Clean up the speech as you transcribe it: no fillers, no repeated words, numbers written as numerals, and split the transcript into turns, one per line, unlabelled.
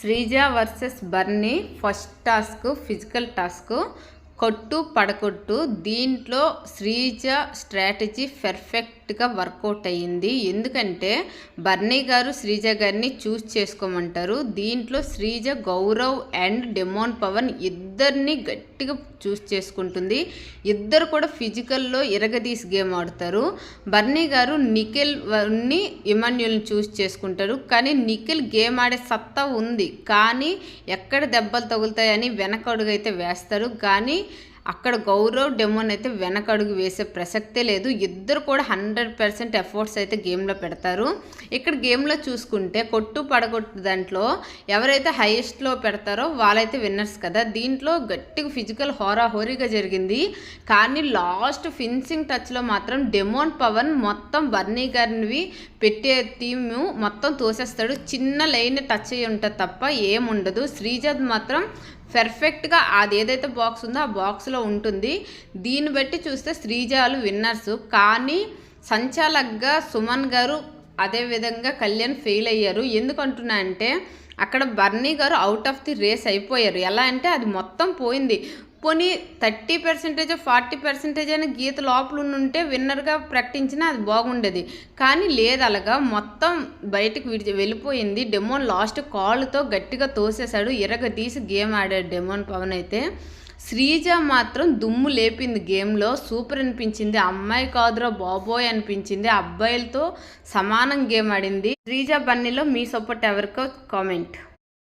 Sreeja versus బర్నీ first task physical task కొట్టు పడకొట్టు. దీంట్లో శ్రీజ స్ట్రాటజీ పర్ఫెక్ట్గా వర్కౌట్ అయ్యింది. ఎందుకంటే బర్నీ గారు శ్రీజ గారిని చూస్ చేసుకోమంటారు. దీంట్లో శ్రీజ గౌరవ్ అండ్ డెమోన్ పవన్ ఇద్దరిని గట్టిగా చూస్ చేసుకుంటుంది. ఇద్దరు కూడా ఫిజికల్లో ఇరగదీసి గేమ్ ఆడతారు. బర్నీ గారు నిఖిల్ని ఇమాన్యుల్ని చూస్ చేసుకుంటారు. కానీ నిఖిల్ గేమ్ ఆడే సత్తా ఉంది, కానీ ఎక్కడ దెబ్బలు తగులుతాయని వెనకడుగు అయితే వేస్తారు. కానీ అక్కడ గౌరవ్ డెమోన్ అయితే వెనకడుగు వేసే ప్రసక్తే లేదు. ఇద్దరు కూడా 100% ఎఫర్ట్స్ అయితే గేమ్లో పెడతారు. ఇక్కడ గేమ్లో చూసుకుంటే కొట్టు పడగొట్టు దాంట్లో ఎవరైతే హైయెస్ట్లో పెడతారో వాళ్ళైతే విన్నర్స్ కదా. దీంట్లో గట్టిగా ఫిజికల్ హోరాహోరీగా జరిగింది. కానీ లాస్ట్ ఫినిషింగ్ టచ్లో మాత్రం డెమోన్ పవన్ మొత్తం బర్నీ గారిని పెట్టే టీము మొత్తం తోసేస్తాడు. చిన్న లైన్ టచ్ అయ్యి ఉంటుంది తప్ప ఏముండదు. శ్రీజద్ మాత్రం పర్ఫెక్ట్గా అది ఏదైతే బాక్స్ ఉందో ఆ బాక్స్లో ఉంటుంది. దీన్ని బట్టి చూస్తే శ్రీజాలు విన్నర్సు. కానీ సంచాలక్గా సుమన్ గారు అదేవిధంగా కళ్యాణ్ ఫెయిల్ అయ్యారు. ఎందుకంటున్నా అంటే అక్కడ బర్నీ గారు అవుట్ ఆఫ్ ది రేస్ అయిపోయారు. ఎలా అంటే అది మొత్తం పోయింది. పోనీ 30% 40% అయినా గీత లోపల ఉంటే విన్నర్గా ప్రకటించినా అది బాగుండేది. కానీ లేదు, అలాగా మొత్తం బయటకు వెళ్ళిపోయింది. డెమోన్ లాస్ట్ కాళ్ళతో గట్టిగా తోసేశాడు. ఇరగదీసి గేమ్ ఆడాడు డెమోన్ పవన్ అయితే. శ్రీజ మాత్రం దుమ్ము లేపింది గేమ్లో. సూపర్ అనిపించింది. అమ్మాయి కాదురా బాబోయ్ అనిపించింది. అబ్బాయిలతో సమానం గేమ్ ఆడింది. శ్రీజ బన్నీలో మీ సపోర్ట్ ఎవరికో కామెంట్.